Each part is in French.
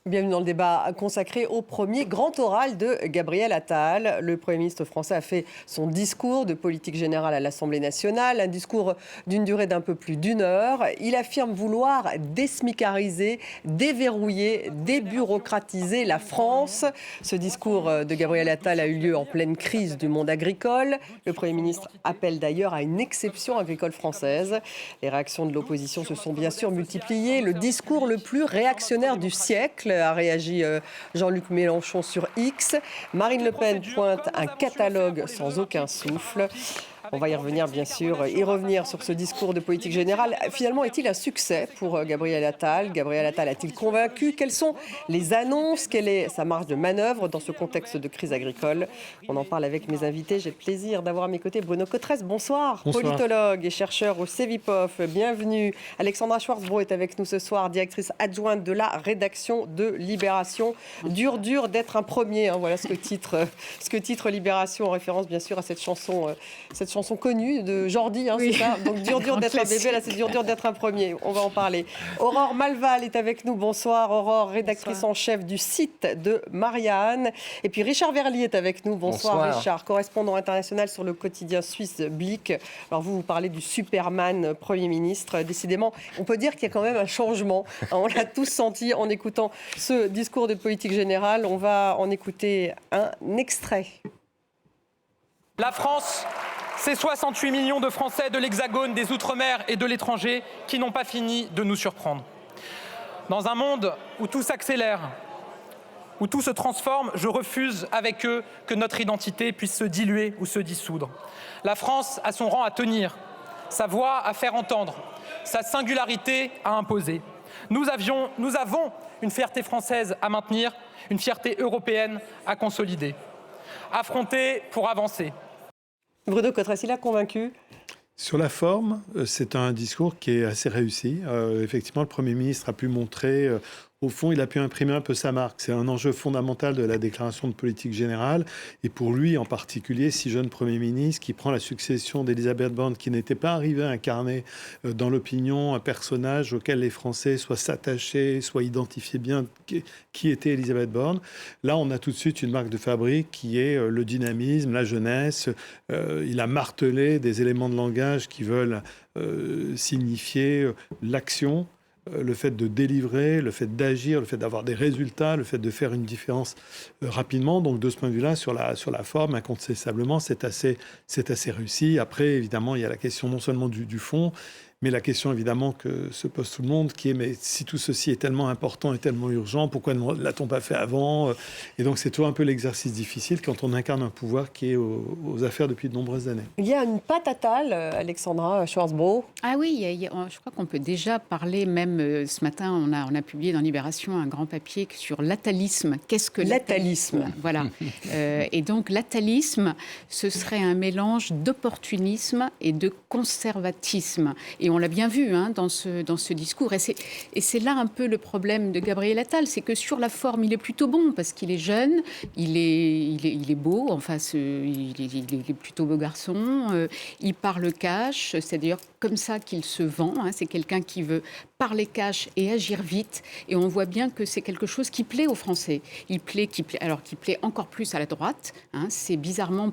Bienvenue dans le débat consacré au premier grand oral de Gabriel Attal. Le Premier ministre français a fait son discours de politique générale à l'Assemblée nationale, un discours d'une durée d'un peu plus d'une heure. Il affirme vouloir désmicariser, déverrouiller, débureaucratiser la France. Ce discours de Gabriel Attal a eu lieu en pleine crise du monde agricole. Le Premier ministre appelle d'ailleurs à une exception agricole française. Les réactions de l'opposition se sont bien sûr multipliées. Le discours le plus réactionnaire du siècle, a réagi Jean-Luc Mélenchon sur X. Marine Le Pen pointe un catalogue sans aucun souffle. On va y revenir bien sûr, et revenir sur ce discours de politique générale. Finalement, est-il un succès pour Gabriel Attal? Gabriel Attal a-t-il convaincu? Quelles sont les annonces? Quelle est sa marge de manœuvre dans ce contexte de crise agricole? On en parle avec mes invités. J'ai le plaisir d'avoir à mes côtés Bruno Cotresse. Bonsoir. Bonsoir. Politologue et chercheur au CEVIPOF. Bienvenue. Alexandra Schwarzbro est avec nous ce soir, directrice adjointe de la rédaction de Libération. Dur d'être un premier. Voilà ce que titre Libération, en référence bien sûr à cette chanson connue de Jordi, oui. C'est ça. Donc dur d'être un bébé, là c'est dur d'être un premier. On va en parler. Aurore Malval est avec nous. Bonsoir Aurore, rédactrice en chef du site de Marianne. Et puis Richard Verly est avec nous. Bonsoir. Richard, correspondant international sur le quotidien suisse Blick. Alors vous parlez du Superman Premier ministre. Décidément, on peut dire qu'il y a quand même un changement. On l'a tous senti en écoutant ce discours de politique générale. On va en écouter un extrait. La France, c'est 68 millions de Français de l'Hexagone, des Outre-mer et de l'étranger qui n'ont pas fini de nous surprendre. Dans un monde où tout s'accélère, où tout se transforme, je refuse avec eux que notre identité puisse se diluer ou se dissoudre. La France a son rang à tenir, sa voix à faire entendre, sa singularité à imposer. Nous avons une fierté française à maintenir, une fierté européenne à consolider. Affronter pour avancer. Bruno Cotresse, il a convaincu? Sur la forme, c'est un discours qui est assez réussi. Effectivement, le Premier ministre a pu montrer, au fond, il a pu imprimer un peu sa marque. C'est un enjeu fondamental de la déclaration de politique générale. Et pour lui, en particulier, si jeune Premier ministre, qui prend la succession d'Elisabeth Borne, qui n'était pas arrivée à incarner dans l'opinion un personnage auquel les Français soient s'attacher, soient identifiés bien qui était Elisabeth Borne. Là, on a tout de suite une marque de fabrique qui est le dynamisme, la jeunesse. Il a martelé des éléments de langage qui veulent signifier l'action, le fait de délivrer, le fait d'agir, le fait d'avoir des résultats, le fait de faire une différence rapidement. Donc de ce point de vue-là, sur la forme, incontestablement, c'est assez réussi. Après, évidemment, il y a la question non seulement du fond, mais la question évidemment que se pose tout le monde, qui est mais si tout ceci est tellement important et tellement urgent, pourquoi ne l'a-t-on pas fait avant? Et donc c'est toujours un peu l'exercice difficile quand on incarne un pouvoir qui est aux affaires depuis de nombreuses années. Il y a une patte Attal, Alexandra Schwarzbro. Ah oui, je crois qu'on peut déjà parler, même ce matin, on a publié dans Libération un grand papier sur l'attalisme. Qu'est-ce que l'attalisme? Voilà. Et donc l'attalisme, ce serait un mélange d'opportunisme et de conservatisme. Et on l'a bien vu dans ce discours. Et c'est là un peu le problème de Gabriel Attal, c'est que sur la forme, il est plutôt bon, parce qu'il est jeune, il est beau, enfin, il est plutôt beau garçon, il parle cash, c'est d'ailleurs comme ça qu'il se vend, c'est quelqu'un qui veut parler cash et agir vite, et on voit bien que c'est quelque chose qui plaît aux Français. Qui plaît encore plus à la droite, c'est bizarrement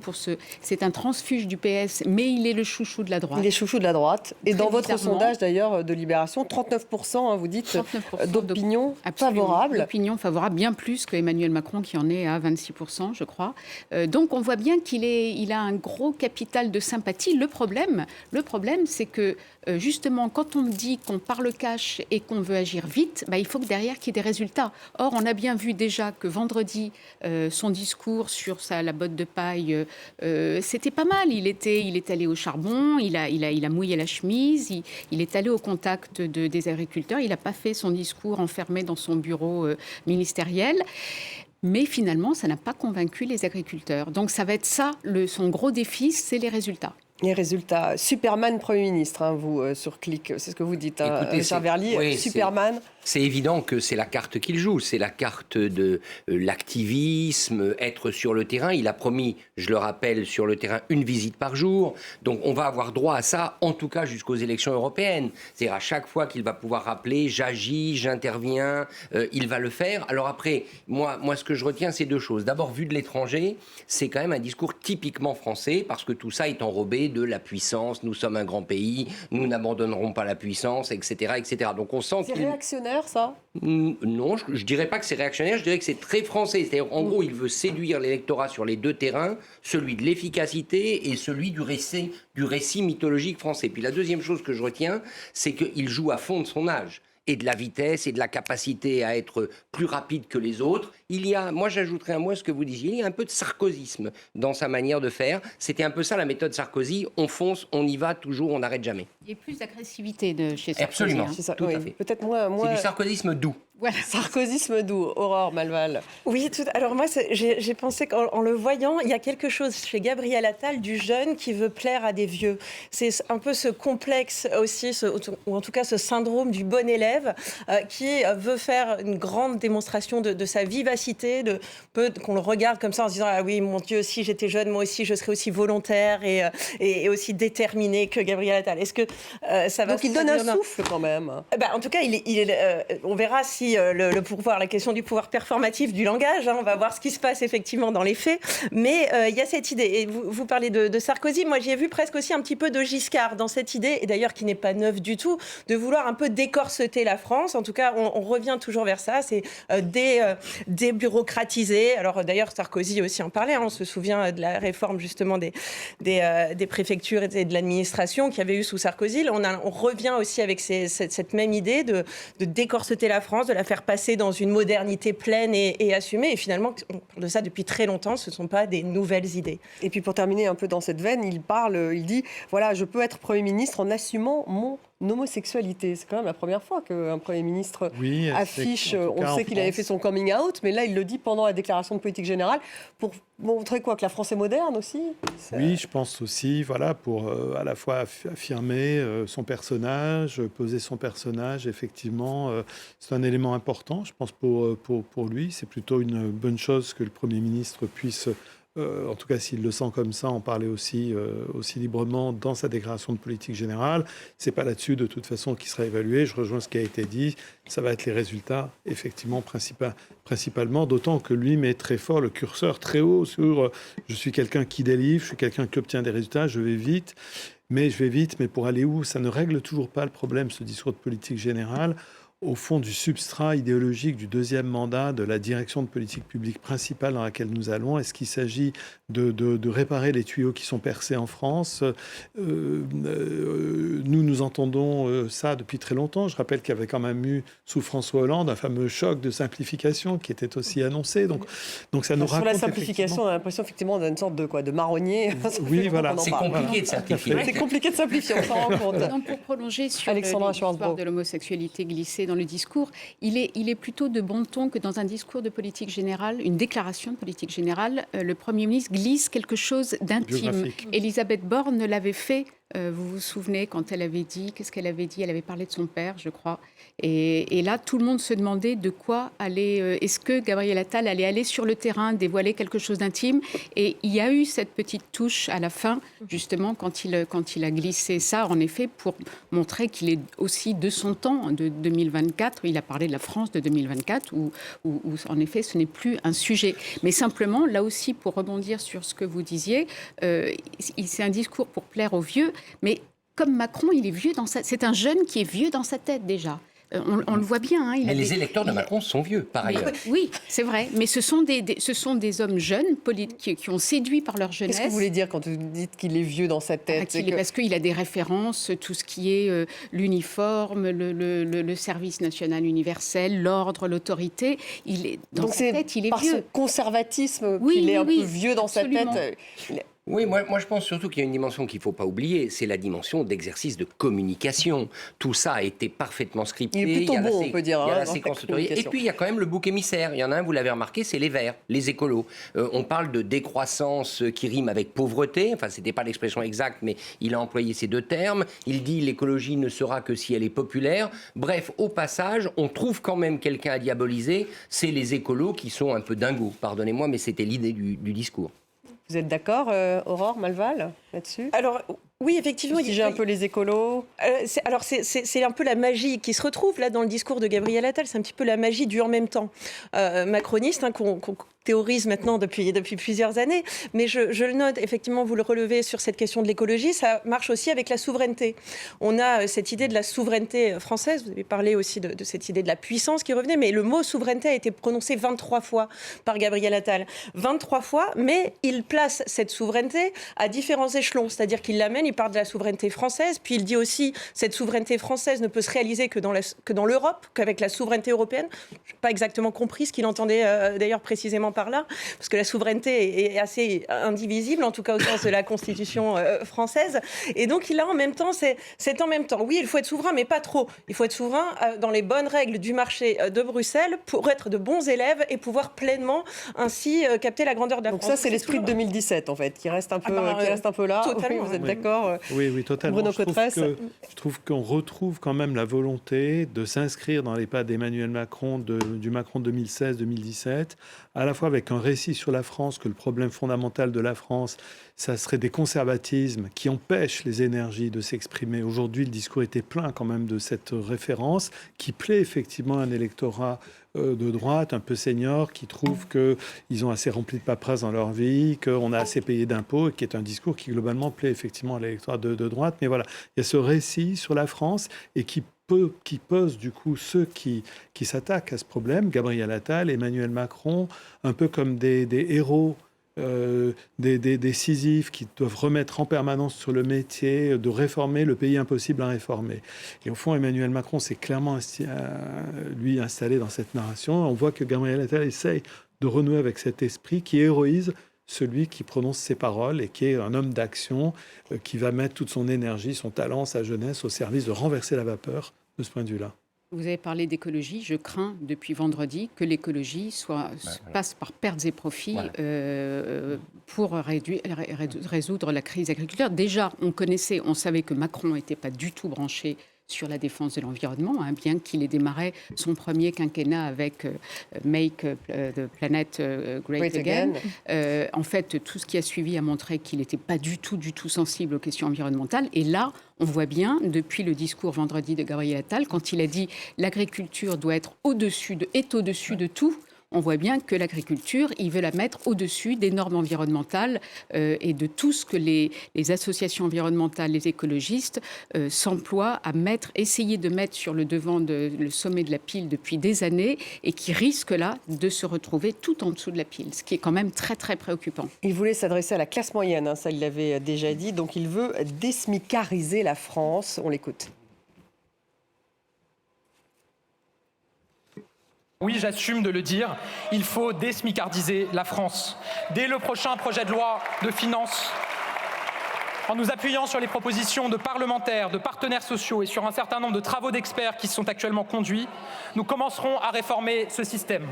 c'est un transfuge du PS, mais il est le chouchou de la droite. Il est chouchou de la droite, et dans votre sondage d'ailleurs de Libération, 39%, vous dites, d'opinion favorable. D'opinion favorable, bien plus que Emmanuel Macron qui en est à 26%, je crois. Donc on voit bien qu'il a un gros capital de sympathie. Le problème, c'est que justement, quand on dit qu'on parle cash et qu'on veut agir vite, il faut que derrière qu'il y ait des résultats. Or, on a bien vu déjà que vendredi, son discours sur la botte de paille, c'était pas mal. Il est allé au charbon, il a mouillé la chemise, il est allé au contact des agriculteurs. Il n'a pas fait son discours enfermé dans son bureau ministériel. Mais finalement, ça n'a pas convaincu les agriculteurs. Donc ça va être ça, son gros défi, c'est les résultats. Les résultats, Superman Premier ministre, hein, vous, sur Click, c'est ce que vous dites, hein, Richard Verly, oui, Superman. C'est évident que c'est la carte qu'il joue, c'est la carte de l'activisme, être sur le terrain. Il a promis, je le rappelle, sur le terrain, une visite par jour. Donc on va avoir droit à ça, en tout cas jusqu'aux élections européennes. C'est-à-dire à chaque fois qu'il va pouvoir rappeler, j'agis, j'interviens, il va le faire. Alors après, moi ce que je retiens, c'est deux choses. D'abord, vu de l'étranger, c'est quand même un discours typiquement français, parce que tout ça est enrobé de la puissance, nous sommes un grand pays, nous n'abandonnerons pas la puissance, etc. etc. Donc on sent c'est réactionnaire, ça? Non, je dirais pas que c'est réactionnaire, je dirais que c'est très français. C'est-à-dire, en gros, il veut séduire l'électorat sur les deux terrains, celui de l'efficacité et celui du récit mythologique français. Puis la deuxième chose que je retiens, c'est qu'il joue à fond de son âge, et de la vitesse et de la capacité à être plus rapide que les autres. Il y a, moi j'ajouterais un mot à ce que vous disiez, il y a un peu de sarkozysme dans sa manière de faire. C'était un peu ça la méthode Sarkozy, on fonce, on y va toujours, on n'arrête jamais. Il y a plus d'agressivité chez Sarkozy. Absolument, Hein. tout à fait. Peut-être moins... C'est du sarkozysme doux. Voilà. Sarkozysme doux, Aurore Malval. Oui, alors moi, j'ai pensé qu'en le voyant, il y a quelque chose chez Gabriel Attal du jeune qui veut plaire à des vieux. C'est un peu ce complexe aussi, ou en tout cas ce syndrome du bon élève qui veut faire une grande démonstration de sa vivacité, qu'on le regarde comme ça en se disant « Ah oui, mon Dieu, si j'étais jeune, moi aussi, je serais aussi volontaire et aussi déterminé que Gabriel Attal. » Est-ce que ça va... Donc il donne un souffle quand même. En tout cas, on verra si le pouvoir, la question du pouvoir performatif du langage, hein, on va voir ce qui se passe effectivement dans les faits, mais il y a cette idée, et vous parlez de Sarkozy, moi j'y ai vu presque aussi un petit peu de Giscard dans cette idée, et d'ailleurs qui n'est pas neuve du tout, de vouloir un peu décorseter la France, en tout cas on revient toujours vers ça, c'est débureaucratiser, alors d'ailleurs Sarkozy aussi en parlait, hein, on se souvient de la réforme justement des préfectures et de l'administration qu'il y avait eu sous Sarkozy, on revient aussi avec cette même idée de décorseter la France, de la faire passer dans une modernité pleine et assumée. Et finalement, on parle de ça depuis très longtemps, ce ne sont pas des nouvelles idées. Et puis pour terminer un peu dans cette veine, il dit, voilà, je peux être Premier ministre en assumant mon homosexualité. C'est quand même la première fois qu'un Premier ministre affiche, on sait qu'il avait fait son coming out, mais là il le dit pendant la déclaration de politique générale, pour montrer quoi, que la France est moderne aussi. Oui, je pense aussi, voilà, pour à la fois affirmer son personnage, poser son personnage, effectivement, c'est un élément important, je pense, pour lui. C'est plutôt une bonne chose que le Premier ministre puisse... en tout cas, s'il le sent comme ça, en parler aussi librement dans sa déclaration de politique générale. C'est pas là-dessus, de toute façon, qu'il sera évalué. Je rejoins ce qui a été dit. Ça va être les résultats, effectivement, principalement, d'autant que lui met très fort le curseur très haut sur je suis quelqu'un qui délivre, je suis quelqu'un qui obtient des résultats, je vais vite, mais pour aller où? Ça ne règle toujours pas le problème, ce discours de politique générale. Au fond du substrat idéologique du deuxième mandat de la direction de politique publique principale dans laquelle nous allons. Est-ce qu'il s'agit de réparer les tuyaux qui sont percés en France? Nous entendons ça depuis très longtemps. Je rappelle qu'il y avait quand même eu, sous François Hollande, un fameux choc de simplification qui était aussi annoncé. Donc ça nous raconte... Sur la simplification, on a l'impression effectivement d'une sorte de marronnier. Oui, voilà. C'est compliqué de simplifier. C'est compliqué de simplifier, on s'en rend compte. Donc, pour prolonger sur l'histoire de l'homosexualité glissée dans le discours, il est plutôt de bon ton que dans un discours de politique générale, une déclaration de politique générale, le Premier ministre glisse quelque chose d'intime. Elisabeth Borne l'avait fait, vous vous souvenez, quand elle avait dit, qu'est-ce qu'elle avait dit? Elle avait parlé de son père, je crois. Et là, tout le monde se demandait de quoi allait... est-ce que Gabriel Attal allait aller sur le terrain, dévoiler quelque chose d'intime? Et il y a eu cette petite touche à la fin, justement, quand il a glissé ça, en effet, pour montrer qu'il est aussi de son temps, de 2024. Il a parlé de la France de 2024, où en effet, ce n'est plus un sujet. Mais simplement, là aussi, pour rebondir sur ce que vous disiez, c'est un discours pour plaire aux vieux, mais comme Macron, il est vieux c'est un jeune qui est vieux dans sa tête déjà. On le voit bien. Hein, les électeurs de Macron sont vieux, par ailleurs. Oui, c'est vrai. Mais ce sont des hommes jeunes qui ont séduit par leur jeunesse. Qu'est-ce que vous voulez dire quand vous dites qu'il est vieux dans sa tête? Parce qu'il a des références, tout ce qui est l'uniforme, le service national universel, l'ordre, l'autorité. Dans sa tête, il est vieux. Par son conservatisme qu'il est un peu vieux dans absolument. sa tête. Oui, moi je pense surtout qu'il y a une dimension qu'il ne faut pas oublier, c'est la dimension d'exercice de communication. Tout ça a été parfaitement scripté. Il est plutôt bon, on peut dire. Il y a la dans séquence la autoritaire. Et communication. puis il y a quand même le bouc émissaire. Il y en a un, vous l'avez remarqué, c'est les Verts, les écolos. On parle de décroissance qui rime avec pauvreté. Enfin, c'était pas l'expression exacte, mais il a employé ces deux termes. Il dit l'écologie ne sera que si elle est populaire. Bref, au passage, on trouve quand même quelqu'un à diaboliser. C'est les écolos qui sont un peu dingos. Pardonnez-moi, mais c'était l'idée du discours. Vous êtes d'accord, Aurore Malval, là-dessus? Alors, oui, effectivement. J'ai un peu les écolos. C'est un peu la magie qui se retrouve là dans le discours de Gabriel Attal. C'est un petit peu la magie du en même temps. Macroniste, qu'on théorise maintenant depuis plusieurs années. Mais je le note, effectivement, vous le relevez sur cette question de l'écologie, ça marche aussi avec la souveraineté. On a cette idée de la souveraineté française. Vous avez parlé aussi de cette idée de la puissance qui revenait. Mais le mot souveraineté a été prononcé 23 fois par Gabriel Attal. 23 fois, mais il place cette souveraineté à différents échelons. C'est-à-dire qu'il l'amène, il parle de la souveraineté française, puis il dit aussi cette souveraineté française ne peut se réaliser que dans l'Europe, qu'avec la souveraineté européenne. Je n'ai pas exactement compris ce qu'il entendait d'ailleurs précisément par là, parce que la souveraineté est assez indivisible, en tout cas au sens de la Constitution française. Et donc il a en même temps, c'est en même temps. Oui, il faut être souverain, mais pas trop. Il faut être souverain dans les bonnes règles du marché de Bruxelles pour être de bons élèves et pouvoir pleinement ainsi capter la grandeur de la France. Donc ça, c'est l'esprit de 2017, en fait, qui reste un peu, là. Totalement. Oui, vous êtes d'accord? Oui, totalement. Bruno Cotresse. Je trouve qu'on retrouve quand même la volonté de s'inscrire dans les pas d'Emmanuel Macron, du Macron 2016-2017, à la fois avec un récit sur la France, que le problème fondamental de la France, ça serait des conservatismes qui empêchent les énergies de s'exprimer. Aujourd'hui, le discours était plein quand même de cette référence qui plaît effectivement à un électorat de droite, un peu senior, qui trouve qu'ils ont assez rempli de paperasse dans leur vie, qu'on a assez payé d'impôts, et qui est un discours qui globalement plaît effectivement à l'électorat de droite. Mais voilà, il y a ce récit sur la France et qui pose du coup ceux qui s'attaquent à ce problème, Gabriel Attal, Emmanuel Macron, un peu comme des héros, des Sisyphes qui doivent remettre en permanence sur le métier de réformer le pays impossible à réformer. Et au fond, Emmanuel Macron s'est clairement lui installé dans cette narration. On voit que Gabriel Attal essaye de renouer avec cet esprit qui héroïse celui qui prononce ses paroles et qui est un homme d'action qui va mettre toute son énergie, son talent, sa jeunesse au service de renverser la vapeur de ce point de vue-là. Vous avez parlé d'écologie. Je crains depuis vendredi que l'écologie passe par pertes et profits pour résoudre la crise agriculture. Déjà, on savait que Macron n'était pas du tout branché sur la défense de l'environnement, bien qu'il ait démarré son premier quinquennat avec Make the Planet Great Again. En fait, tout ce qui a suivi a montré qu'il n'était pas du tout sensible aux questions environnementales. Et là, on voit bien, depuis le discours vendredi de Gabriel Attal, quand il a dit « l'agriculture doit être au-dessus de tout », on voit bien que l'agriculture, il veut la mettre au-dessus des normes environnementales et de tout ce que les associations environnementales, les écologistes s'emploient à essayer de mettre sur le devant le sommet de la pile depuis des années et qui risque là de se retrouver tout en dessous de la pile, ce qui est quand même très très préoccupant. Il voulait s'adresser à la classe moyenne, ça il l'avait déjà dit, donc il veut désmicariser la France. On l'écoute. Oui, j'assume de le dire, il faut désmicardiser la France. Dès le prochain projet de loi de finances, en nous appuyant sur les propositions de parlementaires, de partenaires sociaux et sur un certain nombre de travaux d'experts qui sont actuellement conduits, nous commencerons à réformer ce système.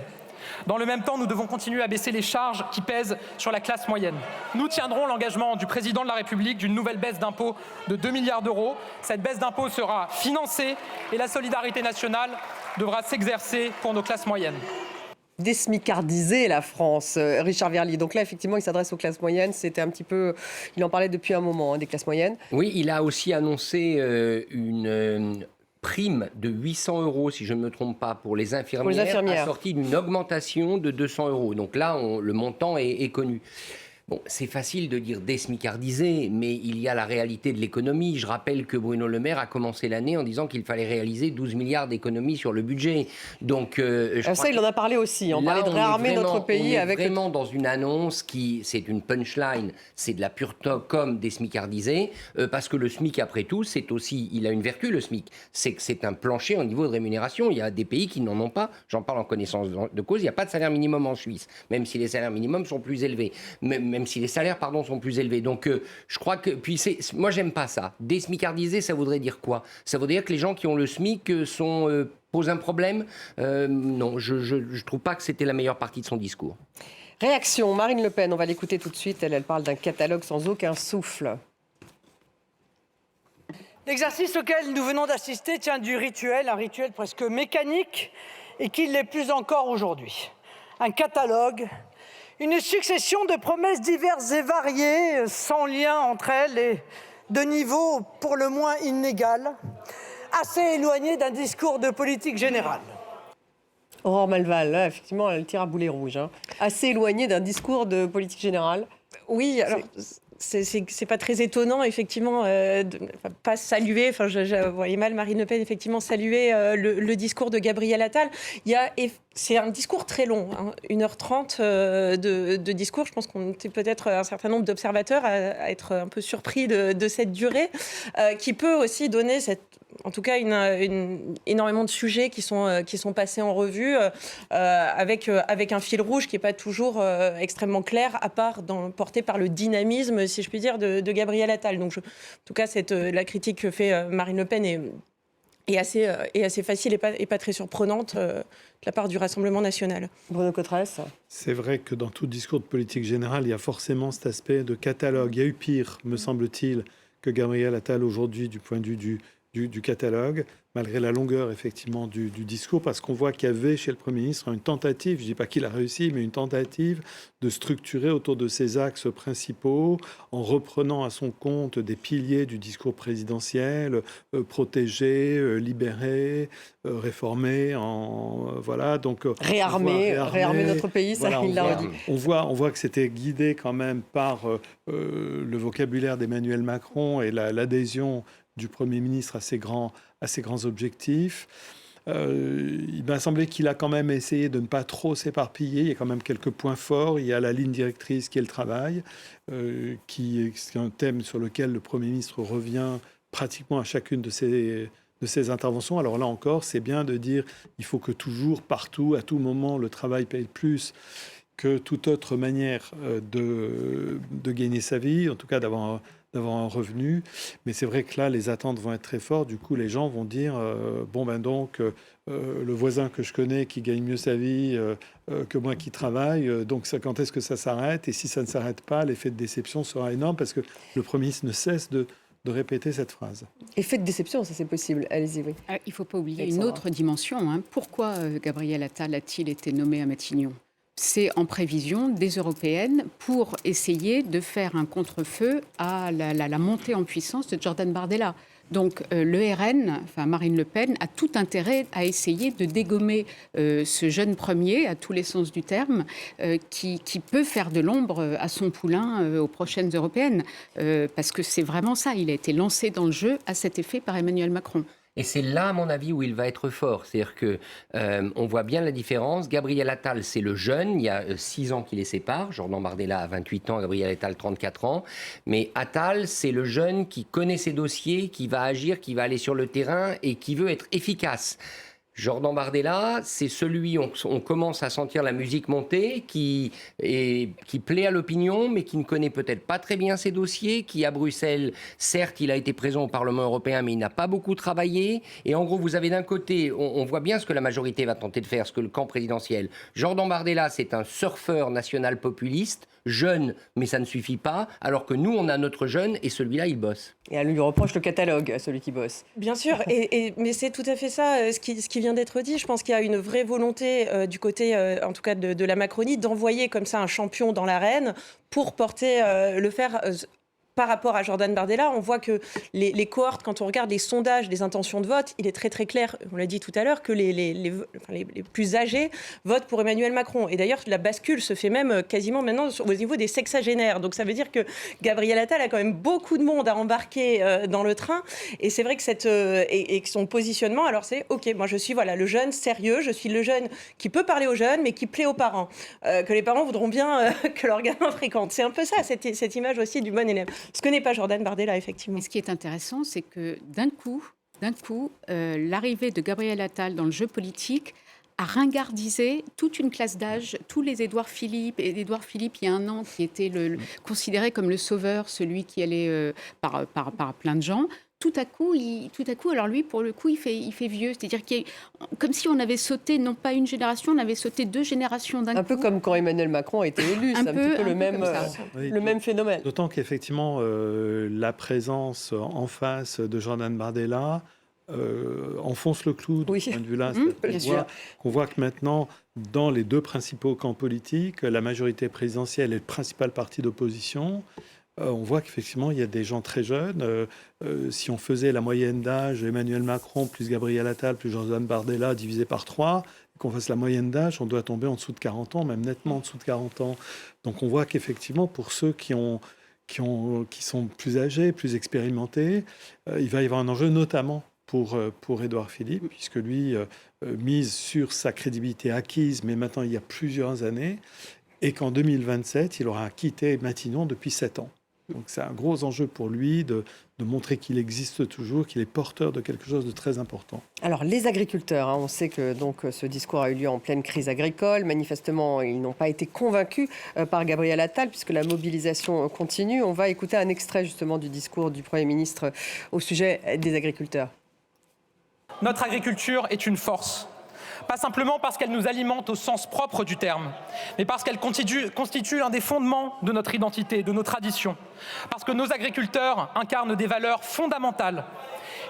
Dans le même temps, nous devons continuer à baisser les charges qui pèsent sur la classe moyenne. Nous tiendrons l'engagement du président de la République d'une nouvelle baisse d'impôts de 2 milliards d'euros. Cette baisse d'impôts sera financée et la solidarité nationale devra s'exercer pour nos classes moyennes. Désmicardiser la France, Richard Verly. Donc là, effectivement, il s'adresse aux classes moyennes. C'était un petit peu... Il en parlait depuis un moment, des classes moyennes. Oui, il a aussi annoncé une prime de 800 €, si je ne me trompe pas, pour les infirmières. Assortie d'une augmentation de 200 €. Donc là, le montant est connu. Bon, c'est facile de dire désmicardiser, mais il y a la réalité de l'économie. Je rappelle que Bruno Le Maire a commencé l'année en disant qu'il fallait réaliser 12 milliards d'économies sur le budget. Donc, il en a parlé aussi. On parlait de réarmer notre pays avec... On est vraiment dans une annonce c'est une punchline, c'est de la pure com désmicardisée, parce que le SMIC, après tout, c'est aussi, il a une vertu, le SMIC, c'est que c'est un plancher au niveau de rémunération. Il y a des pays qui n'en ont pas. J'en parle en connaissance de cause. Il n'y a pas de salaire minimum en Suisse, même si les salaires minimums sont plus élevés. Même même si les salaires, sont plus élevés. Donc, je crois que... Puis, moi, j'aime pas ça. Désmicardiser, ça voudrait dire quoi? Ça voudrait dire que les gens qui ont le SMIC posent un problème? Non, je trouve pas que c'était la meilleure partie de son discours. Réaction, Marine Le Pen, on va l'écouter tout de suite. Elle parle d'un catalogue sans aucun souffle. L'exercice auquel nous venons d'assister tient du rituel, un rituel presque mécanique, et qui l'est plus encore aujourd'hui. Un catalogue, une succession de promesses diverses et variées, sans lien entre elles et de niveau pour le moins inégal, assez éloigné d'un discours de politique générale. Aurore Malval, là, effectivement, elle tire à boulet rouge. Assez éloignée d'un discours de politique générale. Oui, alors... C'est pas très étonnant, effectivement, pas saluer, enfin, je voyais mal Marine Le Pen, effectivement, saluer le discours de Gabriel Attal. C'est un discours très long, 1h30 de discours. Je pense qu'on était peut-être un certain nombre d'observateurs à être un peu surpris de cette durée, qui peut aussi donner en tout cas, énormément de sujets qui sont passés en revue avec un fil rouge qui n'est pas toujours extrêmement clair, à part porté par le dynamisme, si je puis dire, de Gabriel Attal. Donc, en tout cas, la critique que fait Marine Le Pen est assez facile et pas très surprenante de la part du Rassemblement national. Bruno Cotresse. C'est vrai que dans tout discours de politique générale, il y a forcément cet aspect de catalogue. Il y a eu pire, me semble-t-il, que Gabriel Attal aujourd'hui du point de vue du catalogue, malgré la longueur effectivement du discours, parce qu'on voit qu'il y avait chez le Premier ministre une tentative, je ne dis pas qu'il a réussi, mais une tentative de structurer autour de ses axes principaux, en reprenant à son compte des piliers du discours présidentiel, protéger, libérer, réformer, donc réarmer notre pays, ça voilà, il l'a redit. On voit que c'était guidé quand même par le vocabulaire d'Emmanuel Macron et l'adhésion du Premier ministre à ces grands objectifs. Il m'a semblé qu'il a quand même essayé de ne pas trop s'éparpiller. Il y a quand même quelques points forts. Il y a la ligne directrice qui est le travail, qui est un thème sur lequel le Premier ministre revient pratiquement à chacune de ses interventions. Alors là encore, c'est bien de dire il faut que toujours, partout, à tout moment, le travail paye plus que toute autre manière de gagner sa vie, en tout cas d'avoir un revenu. Mais c'est vrai que là, les attentes vont être très fortes. Du coup, les gens vont dire le voisin que je connais qui gagne mieux sa vie que moi qui travaille, donc quand est-ce que ça s'arrête? Et si ça ne s'arrête pas, l'effet de déception sera énorme parce que le Premier ministre ne cesse de répéter cette phrase. Effet de déception, ça c'est possible. Allez-y, oui. Il ne faut pas oublier une autre dimension. Pourquoi Gabriel Attal a-t-il été nommé à Matignon? C'est en prévision des européennes pour essayer de faire un contre-feu à la montée en puissance de Jordan Bardella. Donc le RN, Marine Le Pen, a tout intérêt à essayer de dégommer ce jeune premier, à tous les sens du terme, qui peut faire de l'ombre à son poulain aux prochaines européennes. Parce que c'est vraiment ça, il a été lancé dans le jeu à cet effet par Emmanuel Macron. Et c'est là, à mon avis, où il va être fort. C'est-à-dire qu'on voit bien la différence. Gabriel Attal, c'est le jeune. Il y a 6 ans qui les séparent. Jordan Bardella a 28 ans, Gabriel Attal 34 ans. Mais Attal, c'est le jeune qui connaît ses dossiers, qui va agir, qui va aller sur le terrain et qui veut être efficace. Jordan Bardella, c'est celui, on commence à sentir la musique monter, qui plaît à l'opinion, mais qui ne connaît peut-être pas très bien ses dossiers, qui à Bruxelles, certes, il a été présent au Parlement européen, mais il n'a pas beaucoup travaillé. Et en gros, vous avez d'un côté, on voit bien ce que la majorité va tenter de faire, ce que le camp présidentiel. Jordan Bardella, c'est un surfeur national populiste, jeune, mais ça ne suffit pas, alors que nous, on a notre jeune, et celui-là, il bosse. Et elle lui reproche le catalogue, celui qui bosse. Bien sûr, mais c'est tout à fait ça, ce qui vient d'être dit. Je pense qu'il y a une vraie volonté du côté, en tout cas de la Macronie, d'envoyer comme ça un champion dans l'arène pour le faire... Par rapport à Jordan Bardella, on voit que les cohortes, quand on regarde les sondages des intentions de vote, il est très très clair, on l'a dit tout à l'heure, que les plus âgés votent pour Emmanuel Macron. Et d'ailleurs, la bascule se fait même quasiment maintenant au niveau des sexagénaires. Donc ça veut dire que Gabriel Attal a quand même beaucoup de monde à embarquer dans le train. Et c'est vrai que et son positionnement, alors c'est OK, moi je suis le jeune sérieux, je suis le jeune qui peut parler aux jeunes, mais qui plaît aux parents. Que les parents voudront bien que leur gamin fréquente. C'est un peu ça, cette image aussi du bon élève. Ce que n'est pas Jordan Bardella, effectivement. Et ce qui est intéressant, c'est que d'un coup, l'arrivée de Gabriel Attal dans le jeu politique a ringardisé toute une classe d'âge, tous les Édouard Philippe. Et Édouard Philippe, il y a un an, qui était considéré comme le sauveur, celui qui allait par plein de gens. Tout à coup, alors lui, pour le coup, il fait vieux. C'est-à-dire comme si on avait sauté, non pas une génération, on avait sauté 2 générations d'un coup. Un peu comme quand Emmanuel Macron a été élu, c'est un petit peu le même phénomène. D'autant qu'effectivement, la présence en face de Jordan Bardella enfonce le clou de ce point de vue-là. On voit que maintenant, dans les 2 principaux camps politiques, la majorité présidentielle et le principal parti d'opposition, on voit qu'effectivement, il y a des gens très jeunes. Si on faisait la moyenne d'âge, Emmanuel Macron plus Gabriel Attal plus Jordan Bardella divisé par 3, qu'on fasse la moyenne d'âge, on doit tomber en dessous de 40 ans, même nettement en dessous de 40 ans. Donc on voit qu'effectivement, pour ceux qui sont plus âgés, plus expérimentés, il va y avoir un enjeu notamment pour Édouard Philippe, puisque lui mise sur sa crédibilité acquise, mais maintenant il y a plusieurs années, et qu'en 2027, il aura quitté Matignon depuis 7 ans. Donc c'est un gros enjeu pour lui de montrer qu'il existe toujours, qu'il est porteur de quelque chose de très important. Alors les agriculteurs, on sait que donc, ce discours a eu lieu en pleine crise agricole. Manifestement, ils n'ont pas été convaincus par Gabriel Attal puisque la mobilisation continue. On va écouter un extrait justement du discours du Premier ministre au sujet des agriculteurs. Notre agriculture est une force. Pas simplement parce qu'elle nous alimente au sens propre du terme, mais parce qu'elle constitue l'un des fondements de notre identité, de nos traditions. Parce que nos agriculteurs incarnent des valeurs fondamentales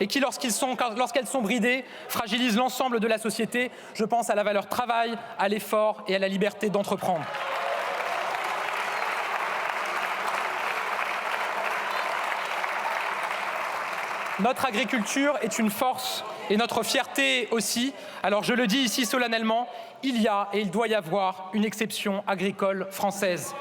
et qui, lorsqu'elles sont bridées, fragilisent l'ensemble de la société. Je pense à la valeur travail, à l'effort et à la liberté d'entreprendre. Notre agriculture est une force et notre fierté aussi. Alors je le dis ici solennellement, il y a et il doit y avoir une exception agricole française.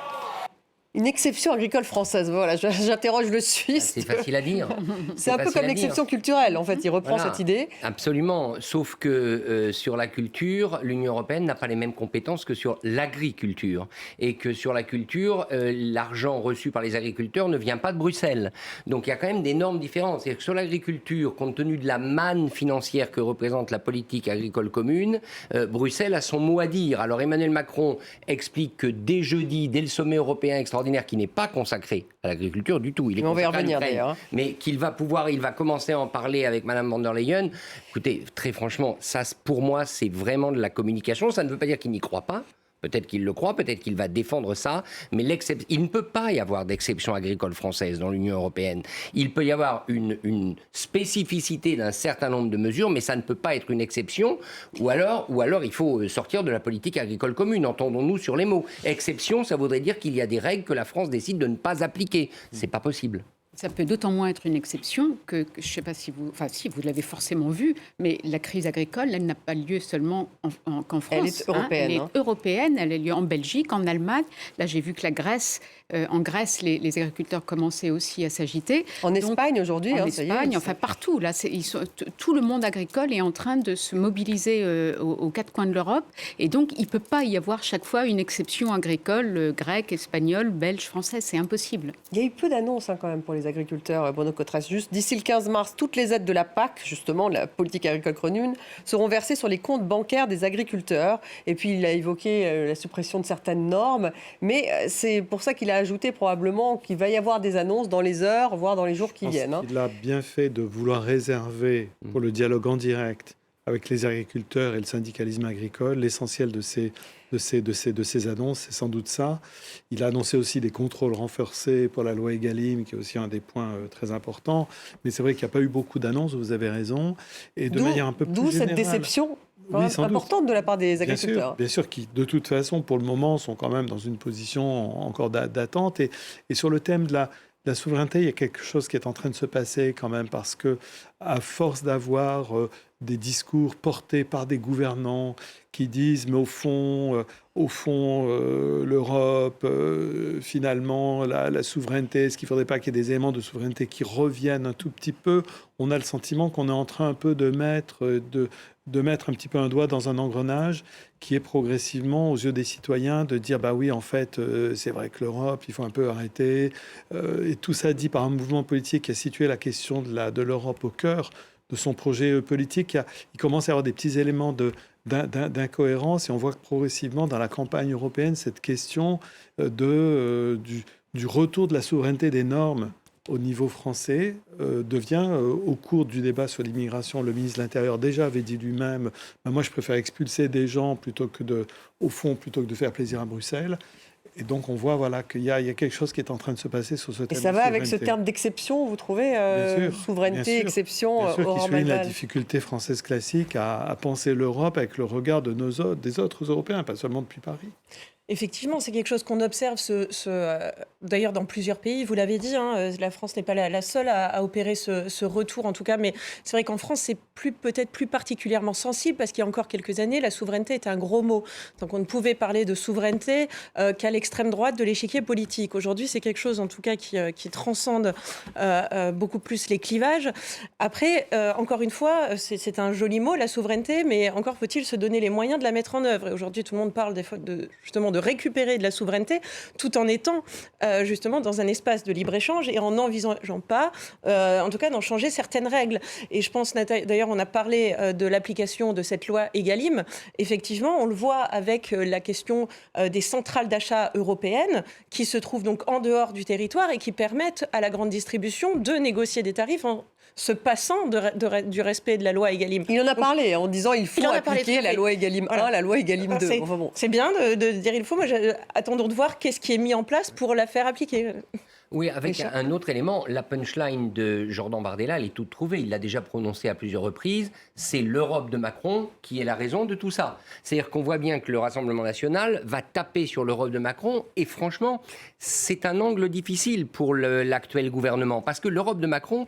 Une exception agricole française, voilà, j'interroge le Suisse. C'est facile à dire. C'est un peu comme l'exception culturelle, en fait, il reprend cette idée. Absolument, sauf que sur la culture, l'Union européenne n'a pas les mêmes compétences que sur l'agriculture. Et que sur la culture, l'argent reçu par les agriculteurs ne vient pas de Bruxelles. Donc il y a quand même d'énormes différences. C'est-à-dire que sur l'agriculture, compte tenu de la manne financière que représente la politique agricole commune, Bruxelles a son mot à dire. Alors Emmanuel Macron explique que dès jeudi, dès le sommet européen extraordinaire, qui n'est pas consacré à l'agriculture du tout. On va y revenir d'ailleurs. Mais il va commencer à en parler avec Mme von der Leyen. Écoutez, très franchement, ça, pour moi, c'est vraiment de la communication. Ça ne veut pas dire qu'il n'y croit pas. Peut-être qu'il le croit, peut-être qu'il va défendre ça, mais il ne peut pas y avoir d'exception agricole française dans l'Union européenne. Il peut y avoir une spécificité d'un certain nombre de mesures, mais ça ne peut pas être une exception, ou alors il faut sortir de la politique agricole commune, entendons-nous sur les mots. Exception, ça voudrait dire qu'il y a des règles que la France décide de ne pas appliquer. C'est pas possible. Ça peut d'autant moins être une exception que je ne sais pas si vous l'avez forcément vu, mais la crise agricole, elle n'a pas lieu seulement qu'en France. Elle est européenne. Elle est européenne, elle a lieu en Belgique, en Allemagne. Là, j'ai vu que en Grèce, les agriculteurs commençaient aussi à s'agiter. En Espagne aujourd'hui. En Espagne, enfin partout. Là, tout le monde agricole est en train de se mobiliser aux 4 coins de l'Europe. Et donc, il ne peut pas y avoir chaque fois une exception agricole grecque, espagnole, belge, française. C'est impossible. Il y a eu peu d'annonces quand même pour les agriculteurs, Bruno Cottress. Juste d'ici le 15 mars, toutes les aides de la PAC, justement, la politique agricole commune, seront versées sur les comptes bancaires des agriculteurs. Et puis, il a évoqué la suppression de certaines normes. Mais c'est pour ça qu'il a ajouté probablement qu'il va y avoir des annonces dans les heures, voire dans les jours qui viennent. Il a bien fait de vouloir réserver pour le dialogue en direct avec les agriculteurs et le syndicalisme agricole l'essentiel de ces annonces, c'est sans doute ça. Il a annoncé aussi des contrôles renforcés pour la loi Egalim, qui est aussi un des points très importants. Mais c'est vrai qu'il n'y a pas eu beaucoup d'annonces, vous avez raison. Et de manière un peu plus générale. D'où cette déception importante de la part des agriculteurs. Bien sûr, qui de toute façon, pour le moment, sont quand même dans une position encore d'attente. Et sur le thème de la souveraineté, il y a quelque chose qui est en train de se passer quand même, parce que à force d'avoir des discours portés par des gouvernants qui disent mais au fond l'Europe, finalement, la souveraineté, est-ce qu'il ne faudrait pas qu'il y ait des éléments de souveraineté qui reviennent un tout petit peu? On a le sentiment qu'on est en train un peu de mettre un petit peu un doigt dans un engrenage qui est progressivement, aux yeux des citoyens, de dire bah oui, en fait, c'est vrai que l'Europe, il faut un peu arrêter. Et tout ça dit par un mouvement politique qui a situé la question de l'Europe au cœur de son projet politique. Il commence à y avoir des petits éléments d'incohérence, et on voit que progressivement, dans la campagne européenne, cette question du retour de la souveraineté des normes au niveau français devient, au cours du débat sur l'immigration, le ministre de l'Intérieur déjà avait dit lui-même moi je préfère expulser des gens plutôt que de faire plaisir à Bruxelles. Et donc on voit qu'il y a quelque chose qui est en train de se passer sur ce thème. Et ça va avec ce terme d'exception, vous trouvez souveraineté, exception, bien sûr, qui souligne la difficulté française classique à penser l'Europe avec le regard des autres Européens, pas seulement depuis Paris. Effectivement, c'est quelque chose qu'on observe, d'ailleurs dans plusieurs pays, vous l'avez dit, la France n'est pas la seule à opérer ce retour en tout cas, mais c'est vrai qu'en France c'est peut-être plus particulièrement sensible parce qu'il y a encore quelques années, la souveraineté était un gros mot. Donc on ne pouvait parler de souveraineté qu'à l'extrême droite de l'échiquier politique. Aujourd'hui c'est quelque chose en tout cas qui transcende beaucoup plus les clivages. Après, encore une fois, c'est un joli mot, la souveraineté, mais encore faut-il se donner les moyens de la mettre en œuvre. Et aujourd'hui tout le monde parle justement de récupérer de la souveraineté tout en étant justement dans un espace de libre-échange et en n'envisageant pas, en tout cas, d'en changer certaines règles. Et je pense, d'ailleurs, on a parlé de l'application de cette loi Egalim. Effectivement, on le voit avec la question des centrales d'achat européennes qui se trouvent donc en dehors du territoire et qui permettent à la grande distribution de négocier des tarifs en se passant du respect de la loi Egalim. Il en a parlé en disant il faut appliquer la loi Egalim 1, la loi Egalim 2. C'est bien de dire il faut. Moi, attendons de voir qu'est-ce qui est mis en place pour la faire appliquer. Oui, avec un autre élément, la punchline de Jordan Bardella, elle est toute trouvée. Il l'a déjà prononcée à plusieurs reprises. C'est l'Europe de Macron qui est la raison de tout ça. C'est-à-dire qu'on voit bien que le Rassemblement national va taper sur l'Europe de Macron. Et franchement, c'est un angle difficile pour l'actuel gouvernement. Parce que l'Europe de Macron,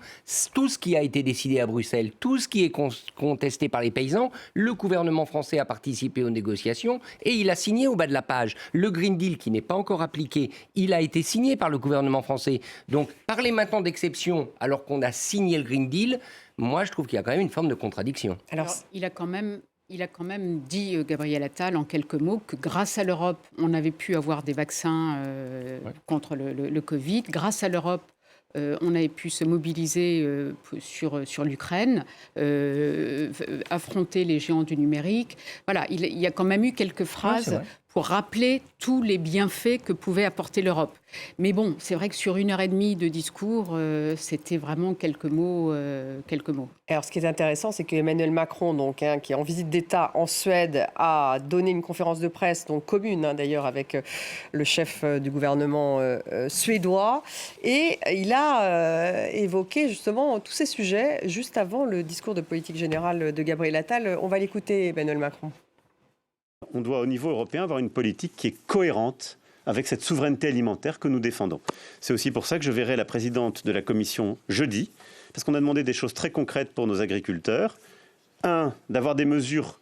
tout ce qui a été décidé à Bruxelles, tout ce qui est contesté par les paysans, le gouvernement français a participé aux négociations et il a signé au bas de la page. Le Green Deal, qui n'est pas encore appliqué, il a été signé par le gouvernement français. Donc, parler maintenant d'exception alors qu'on a signé le Green Deal, moi, je trouve qu'il y a quand même une forme de contradiction. Alors, il a quand même dit, Gabriel Attal, en quelques mots, que grâce à l'Europe, on avait pu avoir des vaccins contre le Covid. Grâce à l'Europe, on avait pu se mobiliser sur l'Ukraine, affronter les géants du numérique. Voilà, il y a quand même eu quelques phrases pour rappeler tous les bienfaits que pouvait apporter l'Europe. Mais bon, c'est vrai que sur 1h30 de discours, c'était vraiment quelques mots. Alors, ce qui est intéressant, c'est qu'Emmanuel Macron, donc, qui est en visite d'État en Suède, a donné une conférence de presse, donc commune d'ailleurs avec le chef du gouvernement suédois, et il a évoqué justement tous ces sujets juste avant le discours de politique générale de Gabriel Attal. On va l'écouter, Emmanuel Macron. On doit au niveau européen avoir une politique qui est cohérente avec cette souveraineté alimentaire que nous défendons. C'est aussi pour ça que je verrai la présidente de la Commission jeudi, parce qu'on a demandé des choses très concrètes pour nos agriculteurs. D'avoir des mesures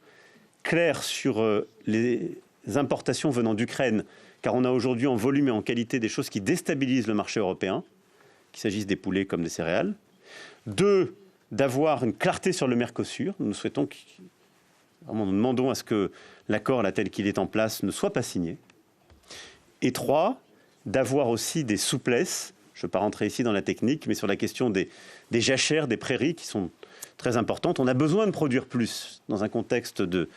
claires sur les importations venant d'Ukraine, car on a aujourd'hui en volume et en qualité des choses qui déstabilisent le marché européen, qu'il s'agisse des poulets comme des céréales. 2, d'avoir une clarté sur le Mercosur. Nous demandons à ce que l'accord, là, tel qu'il est en place, ne soit pas signé. Et 3, d'avoir aussi des souplesses, je ne vais pas rentrer ici dans la technique, mais sur la question des jachères, des prairies, qui sont très importantes. On a besoin de produire plus dans un contexte de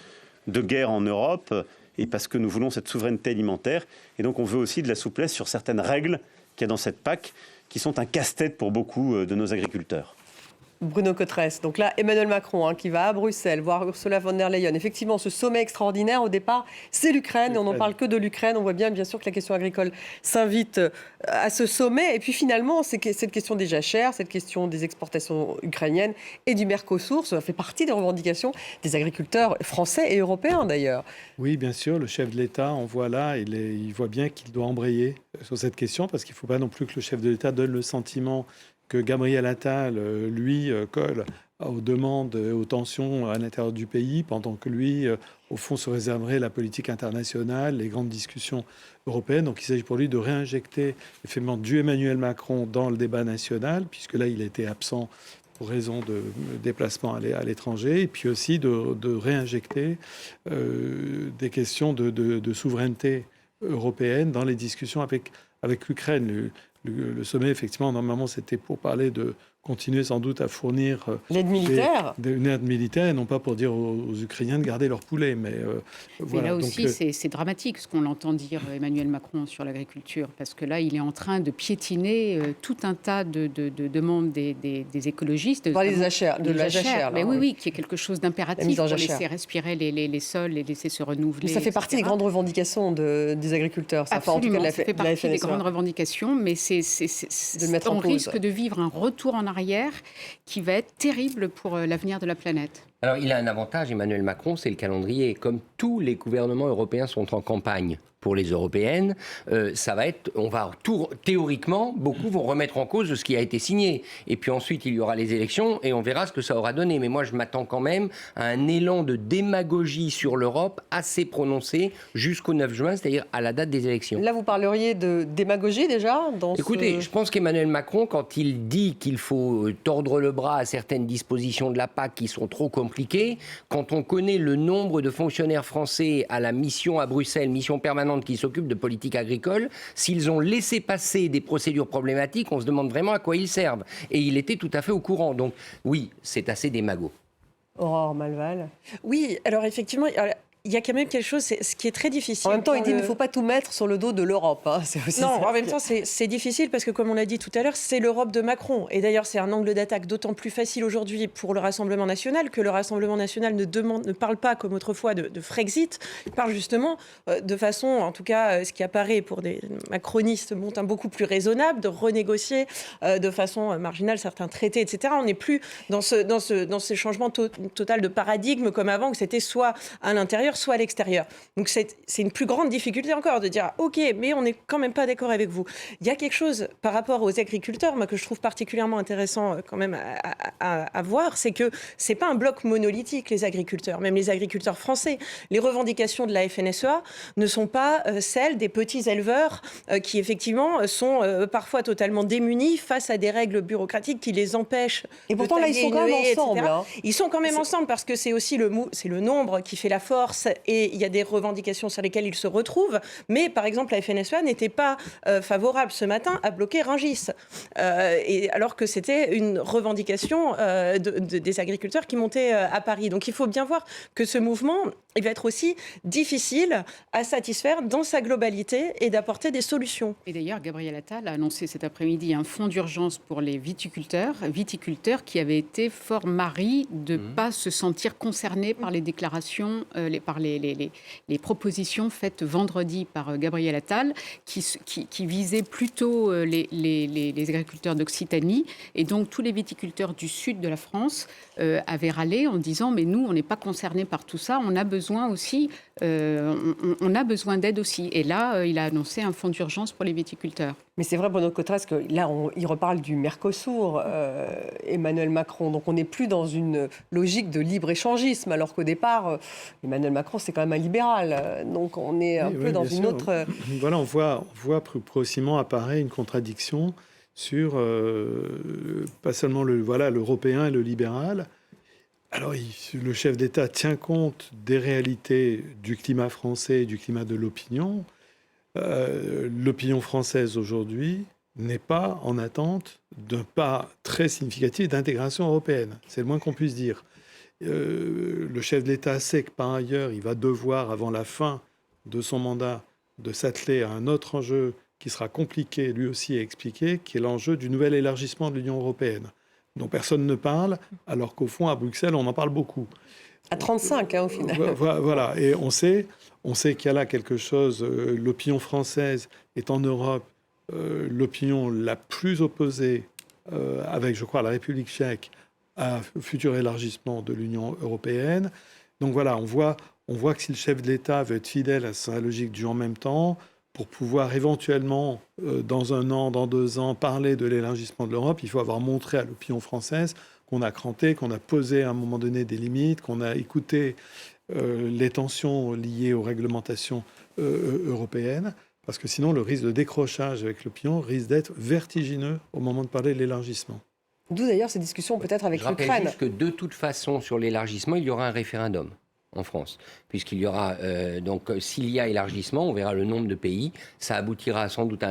guerre en Europe, et parce que nous voulons cette souveraineté alimentaire. Et donc on veut aussi de la souplesse sur certaines règles qu'il y a dans cette PAC, qui sont un casse-tête pour beaucoup de nos agriculteurs. Bruno Cotresse. Donc là, Emmanuel Macron qui va à Bruxelles voir Ursula von der Leyen. Effectivement, ce sommet extraordinaire, au départ, c'est l'Ukraine. Et on n'en parle que de l'Ukraine. On voit bien sûr, que la question agricole s'invite à ce sommet. Et puis finalement, c'est cette question des jachères, cette question des exportations ukrainiennes et du Mercosur, ça fait partie des revendications des agriculteurs français et européens d'ailleurs. Oui, bien sûr. Le chef de l'État, on voit là, il voit bien qu'il doit embrayer sur cette question, parce qu'il ne faut pas non plus que le chef de l'État donne le sentiment que Gabriel Attal, lui, colle aux demandes, aux tensions à l'intérieur du pays, pendant que lui, au fond, se réserverait la politique internationale, les grandes discussions européennes. Donc il s'agit pour lui de réinjecter effectivement du Emmanuel Macron dans le débat national, puisque là, il a été absent pour raison de déplacement à l'étranger, et puis aussi de réinjecter des questions de souveraineté européenne dans les discussions avec l'Ukraine. le sommet, effectivement, normalement, c'était pour parler de continuer sans doute à fournir l'aide militaire, une aide militaire, et non pas pour dire aux Ukrainiens de garder leur poulet. Mais voilà. là aussi, c'est dramatique ce qu'on l'entend dire Emmanuel Macron sur l'agriculture, parce que là, il est en train de piétiner tout un tas de demandes des écologistes. de la jachère. Mais oui, qui est quelque chose d'impératif pour laisser respirer les sols et laisser se renouveler. Mais ça fait partie des grandes revendications des agriculteurs. Absolument, en tout cas, ça fait partie des grandes revendications, mais on risque de vivre un retour en arrière qui va être terrible pour l'avenir de la planète. Alors, il a un avantage, Emmanuel Macron, c'est le calendrier. Comme tous les gouvernements européens sont en campagne pour les européennes, théoriquement, beaucoup vont remettre en cause ce qui a été signé. Et puis ensuite, il y aura les élections et on verra ce que ça aura donné. Mais moi, je m'attends quand même à un élan de démagogie sur l'Europe assez prononcé jusqu'au 9 juin, c'est-à-dire à la date des élections. Là, vous parleriez de démagogie déjà Écoutez, je pense qu'Emmanuel Macron, quand il dit qu'il faut tordre le bras à certaines dispositions de la PAC qui sont trop compliquées, quand on connaît le nombre de fonctionnaires français à la mission à Bruxelles, mission permanente qui s'occupent de politique agricole, s'ils ont laissé passer des procédures problématiques, on se demande vraiment à quoi ils servent. Et il était tout à fait au courant. Donc oui, c'est assez démago. Aurore Malval. Oui, alors effectivement... Il y a quand même quelque chose, ce qui est très difficile. En même temps, il dit qu'il ne faut pas tout mettre sur le dos de l'Europe. Hein. En même temps, c'est difficile parce que, comme on l'a dit tout à l'heure, c'est l'Europe de Macron. Et d'ailleurs, c'est un angle d'attaque d'autant plus facile aujourd'hui pour le Rassemblement national que le Rassemblement national ne parle pas, comme autrefois, de Frexit. Il parle justement de façon, en tout cas, ce qui apparaît pour des macronistes, beaucoup plus raisonnable, de renégocier de façon marginale certains traités, etc. On n'est plus dans ces changements total de paradigme comme avant, que c'était soit à l'intérieur, soit à l'extérieur. Donc c'est une plus grande difficulté encore de dire ok, mais on n'est quand même pas d'accord avec vous. Il y a quelque chose par rapport aux agriculteurs, moi, que je trouve particulièrement intéressant quand même à voir, c'est que c'est pas un bloc monolithique, les agriculteurs, même les agriculteurs français. Les revendications de la FNSEA ne sont pas celles des petits éleveurs qui effectivement sont parfois totalement démunis face à des règles bureaucratiques qui les empêchent. Et pourtant là ils sont quand même ensemble. Hein. Ils sont quand même ensemble parce que c'est aussi le nombre qui fait la force. Et il y a des revendications sur lesquelles ils se retrouvent. Mais par exemple, la FNSEA n'était pas favorable ce matin à bloquer Rungis. Alors que c'était une revendication des agriculteurs qui montaient à Paris. Donc il faut bien voir que ce mouvement, il va être aussi difficile à satisfaire dans sa globalité et d'apporter des solutions. Et d'ailleurs, Gabriel Attal a annoncé cet après-midi un fonds d'urgence pour les viticulteurs qui avaient été fort maris de ne pas se sentir concernés par les déclarations, par les propositions faites vendredi par Gabriel Attal, qui visaient plutôt les agriculteurs d'Occitanie. Et donc, tous les viticulteurs du sud de la France avaient râlé en disant « Mais nous, on n'est pas concernés par tout ça, on a besoin aussi, on a besoin d'aide aussi. » Et là, il a annoncé un fonds d'urgence pour les viticulteurs. Mais c'est vrai, Bruno Cottresque, que là, il reparle du Mercosur, Emmanuel Macron. Donc, on n'est plus dans une logique de libre-échangisme, alors qu'au départ, Emmanuel Macron, c'est quand même un libéral. Donc, on est un peu dans une autre... Voilà, on voit progressivement apparaître une contradiction sur pas seulement l'européen et le libéral. Alors, le chef d'État tient compte des réalités du climat français et du climat de l'opinion. L'opinion française aujourd'hui n'est pas en attente d'un pas très significatif d'intégration européenne. C'est le moins qu'on puisse dire. Le chef de l'État sait que par ailleurs, il va devoir, avant la fin de son mandat, de s'atteler à un autre enjeu qui sera compliqué lui aussi à expliquer, qui est l'enjeu du nouvel élargissement de l'Union européenne, dont personne ne parle, alors qu'au fond, à Bruxelles, on en parle beaucoup. À 35, au final. Voilà, et on sait qu'il y a là quelque chose. L'opinion française est en Europe l'opinion la plus opposée, avec, je crois, la République tchèque, à un futur élargissement de l'Union européenne. Donc voilà, on voit que si le chef de l'État veut être fidèle à sa logique du en même temps, pour pouvoir éventuellement, dans 1 an, dans 2 ans, parler de l'élargissement de l'Europe, il faut avoir montré à l'opinion française qu'on a cranté, qu'on a posé à un moment donné des limites, qu'on a écouté les tensions liées aux réglementations européennes, parce que sinon le risque de décrochage avec l'opinion risque d'être vertigineux au moment de parler de l'élargissement. D'où d'ailleurs ces discussions peut-être avec l'Ukraine. Je rappelle juste que de toute façon, sur l'élargissement, il y aura un référendum. en France, puisqu'il y aura donc s'il y a élargissement, on verra le nombre de pays, ça aboutira sans doute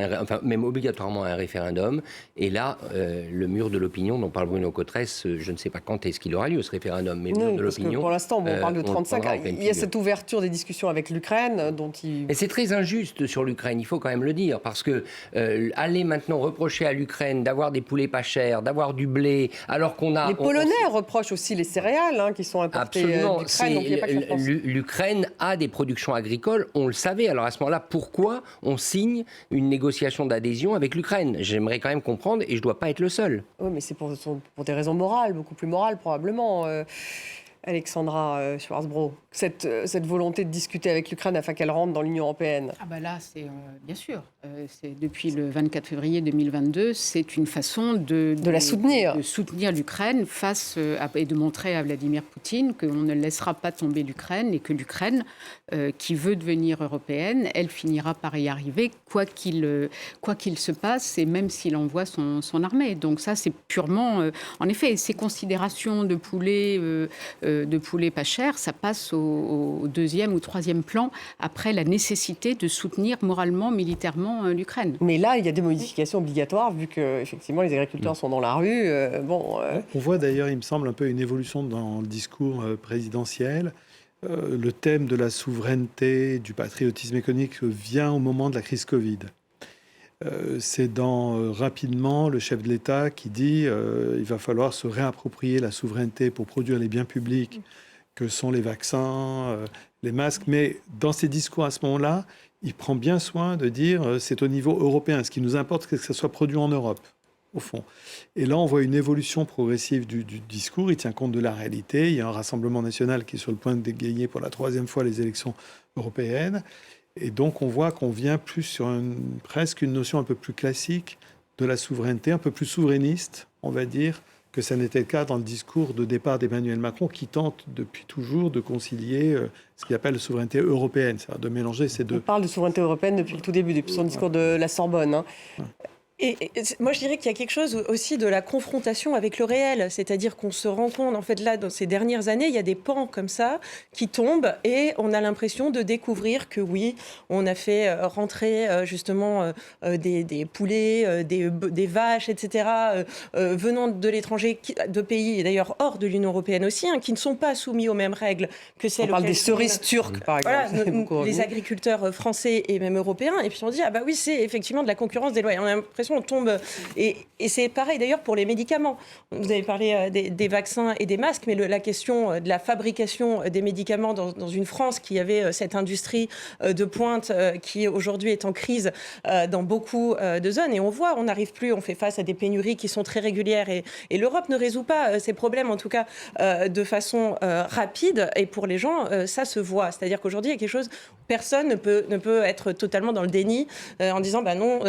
même obligatoirement à un référendum, et là le mur de l'opinion dont parle Bruno Cotresse, je ne sais pas quand est-ce qu'il aura lieu ce référendum, mais le mur de l'opinion. Pour l'instant, on parle de 35. Il y a cette ouverture des discussions avec l'Ukraine dont il. Et c'est très injuste sur l'Ukraine, il faut quand même le dire, parce que aller maintenant reprocher à l'Ukraine d'avoir des poulets pas chers, d'avoir du blé, alors qu'on a. Les Polonais reprochent aussi les céréales qui sont importées d'Ukraine. L'Ukraine a des productions agricoles, on le savait. Alors à ce moment-là, pourquoi on signe une négociation d'adhésion avec l'Ukraine? J'aimerais quand même comprendre, et je ne dois pas être le seul. Oui, mais c'est pour des raisons morales, beaucoup plus morales probablement. Alexandra Schwarzbrot, cette volonté de discuter avec l'Ukraine afin qu'elle rentre dans l'Union européenne. Ah bah là, c'est bien sûr. C'est depuis le 24 février 2022, c'est une façon de la soutenir. De soutenir l'Ukraine et de montrer à Vladimir Poutine qu'on ne laissera pas tomber l'Ukraine et que l'Ukraine, qui veut devenir européenne, elle finira par y arriver, quoi qu'il se passe, et même s'il envoie son armée. Donc ça, c'est purement... en effet, ces considérations de poulet pas cher, ça passe au deuxième ou troisième plan après la nécessité de soutenir moralement, militairement l'Ukraine. Mais là, il y a des modifications obligatoires vu que effectivement les agriculteurs sont dans la rue. On voit d'ailleurs, il me semble, un peu une évolution dans le discours présidentiel. Le thème de la souveraineté, du patriotisme économique vient au moment de la crise Covid. C'est rapidement le chef de l'État qui dit il va falloir se réapproprier la souveraineté pour produire les biens publics que sont les vaccins, les masques. Mais dans ses discours à ce moment-là, il prend bien soin de dire c'est au niveau européen. Ce qui nous importe, c'est que ça soit produit en Europe, au fond. Et là, on voit une évolution progressive du discours. Il tient compte de la réalité. Il y a un Rassemblement national qui est sur le point de gagner pour la 3e fois les élections européennes. Et donc, on voit qu'on vient plus sur presque une notion un peu plus classique de la souveraineté, un peu plus souverainiste, on va dire, que ça n'était le cas dans le discours de départ d'Emmanuel Macron, qui tente depuis toujours de concilier ce qu'il appelle la souveraineté européenne, c'est-à-dire de mélanger ces deux. On parle de souveraineté européenne depuis le tout début, depuis son discours de la Sorbonne. Et moi, je dirais qu'il y a quelque chose aussi de la confrontation avec le réel. C'est-à-dire qu'on se rend compte, en fait, là, dans ces dernières années, il y a des pans comme ça qui tombent et on a l'impression de découvrir que oui, on a fait rentrer justement des poulets, des vaches, etc., venant de l'étranger, de pays, et d'ailleurs hors de l'Union européenne aussi, qui ne sont pas soumis aux mêmes règles que celles. On parle des cerises turques, par exemple. Voilà, les agriculteurs français et même européens. Et puis on dit, ah bah oui, c'est effectivement de la concurrence déloyale. On a l'impression on tombe. Et c'est pareil d'ailleurs pour les médicaments. Vous avez parlé des vaccins et des masques, mais la question de la fabrication des médicaments dans une France qui avait cette industrie de pointe qui aujourd'hui est en crise dans beaucoup de zones. Et on voit, on n'arrive plus, on fait face à des pénuries qui sont très régulières. Et l'Europe ne résout pas ces problèmes, en tout cas de façon rapide. Et pour les gens, ça se voit. C'est-à-dire qu'aujourd'hui, il y a quelque chose, personne ne peut être totalement dans le déni en disant bah non,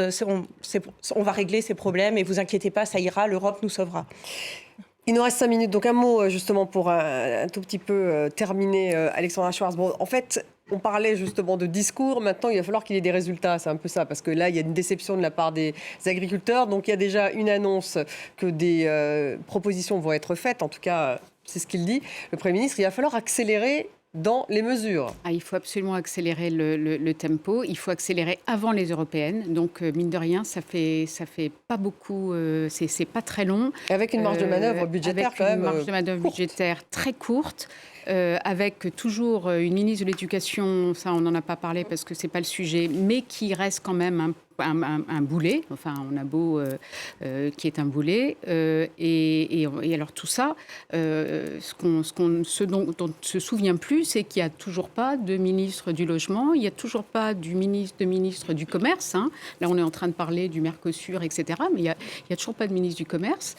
on va régler ces problèmes et vous inquiétez pas, ça ira, l'Europe nous sauvera. Il nous reste 5 minutes, donc un mot justement pour un tout petit peu terminer, Alexandra Schwarzbrot. En fait, on parlait justement de discours, maintenant il va falloir qu'il y ait des résultats, c'est un peu ça, parce que là il y a une déception de la part des agriculteurs, donc il y a déjà une annonce que des propositions vont être faites, en tout cas c'est ce qu'il dit, le Premier ministre, il va falloir accélérer dans les mesures. Il faut absolument accélérer le tempo. Il faut accélérer avant les européennes. Donc, mine de rien, ça fait pas beaucoup. C'est pas très long. Avec une marge de manœuvre budgétaire quand même. Une marge de manœuvre budgétaire très courte. Avec toujours une ministre de l'Éducation, ça on n'en a pas parlé parce que c'est pas le sujet, mais qui reste quand même un boulet, enfin on a beau qui est un boulet, et alors tout ça, ce dont on ne se souvient plus, c'est qu'il n'y a toujours pas de ministre du Logement, il n'y a toujours pas de ministre du Commerce, là on est en train de parler du Mercosur, etc., mais il n'y a toujours pas de ministre du Commerce,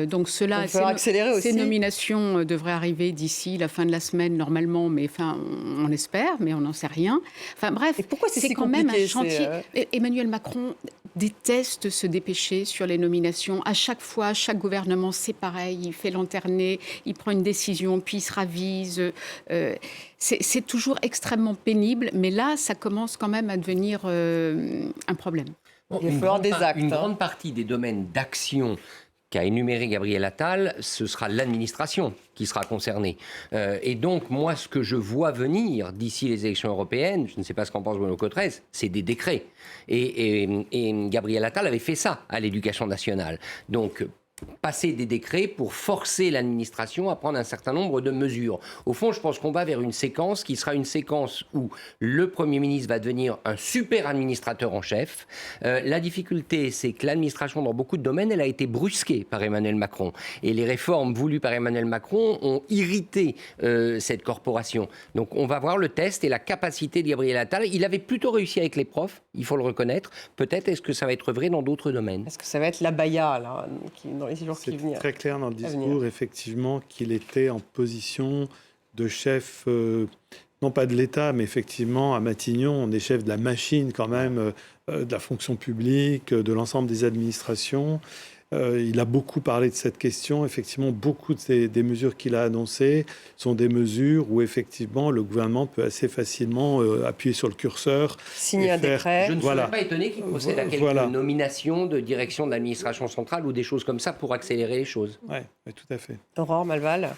donc cela, ces nominations devraient arriver d'ici la fin de la semaine normalement, mais enfin on espère, mais on n'en sait rien. Enfin bref, c'est quand même un chantier. Emmanuel Macron déteste se dépêcher sur les nominations. À chaque fois, chaque gouvernement, c'est pareil. Il fait lanterner, il prend une décision, puis il se ravise. C'est toujours extrêmement pénible, mais là, ça commence quand même à devenir un problème. Une grande partie des domaines d'action qu'a énuméré Gabriel Attal, ce sera l'administration qui sera concernée. Et donc, moi, ce que je vois venir d'ici les élections européennes, je ne sais pas ce qu'en pense Bruno Cotresse, c'est des décrets. Et Gabriel Attal avait fait ça à l'Éducation nationale. Donc, passer des décrets pour forcer l'administration à prendre un certain nombre de mesures. Au fond, je pense qu'on va vers une séquence qui sera une séquence où le Premier ministre va devenir un super administrateur en chef. La difficulté, c'est que l'administration, dans beaucoup de domaines, elle a été brusquée par Emmanuel Macron. Et les réformes voulues par Emmanuel Macron ont irrité cette corporation. Donc on va voir le test et la capacité de Gabriel Attal. Il avait plutôt réussi avec les profs, il faut le reconnaître. Peut-être est-ce que ça va être vrai dans d'autres domaines. Est-ce que ça va être la baya, là, dans les jours qui viennent? C'est très clair dans le discours, effectivement, qu'il était en position de chef, non pas de l'État, mais effectivement, à Matignon, on est chef de la machine quand même, de la fonction publique, de l'ensemble des administrations. Il a beaucoup parlé de cette question. Effectivement, beaucoup des mesures qu'il a annoncées sont des mesures où, effectivement, le gouvernement peut assez facilement appuyer sur le curseur. Signer un décret. Je ne serais pas étonné qu'il procède à quelques nominations de direction de l'administration centrale ou des choses comme ça pour accélérer les choses. Oui, tout à fait. Aurore Malval.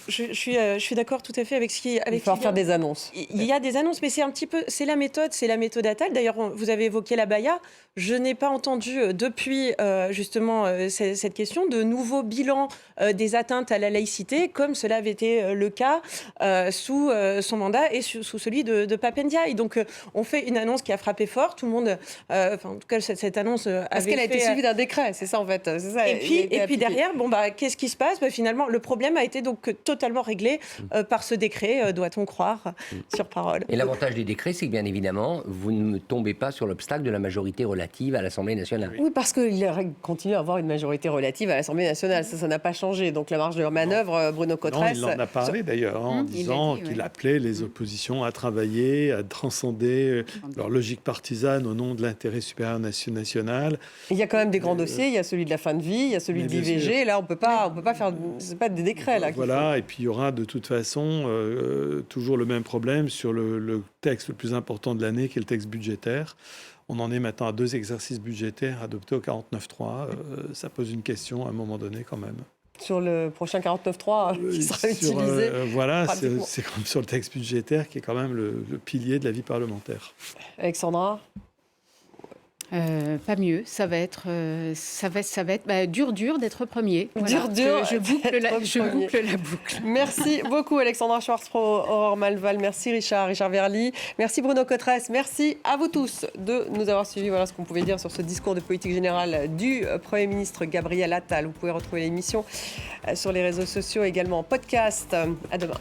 Je suis d'accord tout à fait avec ce qui... Il faut faire des annonces. Il y a des annonces, mais c'est un petit peu... C'est la méthode Attal. D'ailleurs, vous avez évoqué la baya. Je n'ai pas entendu depuis, justement, cette question de nouveau bilan des atteintes à la laïcité, comme cela avait été le cas sous son mandat et sous celui de Pape Ndiaye. Donc, on fait une annonce qui a frappé fort. Tout le monde... en tout cas, cette annonce Parce qu'elle a été suivie d'un décret, c'est ça, en fait. C'est ça, et puis derrière, qu'est-ce qui se passe? Finalement, le problème a été donc totalement réglé par ce décret, doit-on croire, sur parole. Et l'avantage des décrets, c'est que bien évidemment, vous ne tombez pas sur l'obstacle de la majorité relative à l'Assemblée nationale. Oui, parce qu'il continue à avoir une majorité relative à l'Assemblée nationale. Ça n'a pas changé. Donc la marge de manœuvre, Bruno Cotresse... Non, il en a parlé d'ailleurs, en disant qu'il appelait les oppositions à travailler, à transcender leur logique partisane au nom de l'intérêt supérieur national. Il y a quand même des grands dossiers. Il y a celui de la fin de vie, il y a celui de l'IVG. Là, on peut pas faire... C'est pas des décrets, là. Voilà, et puis il y aura de toute façon toujours le même problème sur le texte le plus important de l'année, qui est le texte budgétaire. On en est maintenant à 2 exercices budgétaires adoptés au 49.3. Ça pose une question à un moment donné quand même. Sur le prochain 49.3 qui sera utilisé. Voilà, c'est comme sur le texte budgétaire qui est quand même le pilier de la vie parlementaire. Alexandra ? Pas mieux, ça va être dur d'être premier. Voilà. Dur, je boucle la boucle. Merci beaucoup Alexandra Schwarz-Pro, Aurore Malval, merci Richard Verly, merci Bruno Cotresse, merci à vous tous de nous avoir suivis. Voilà ce qu'on pouvait dire sur ce discours de politique générale du Premier ministre Gabriel Attal. Vous pouvez retrouver l'émission sur les réseaux sociaux, également en podcast. À demain.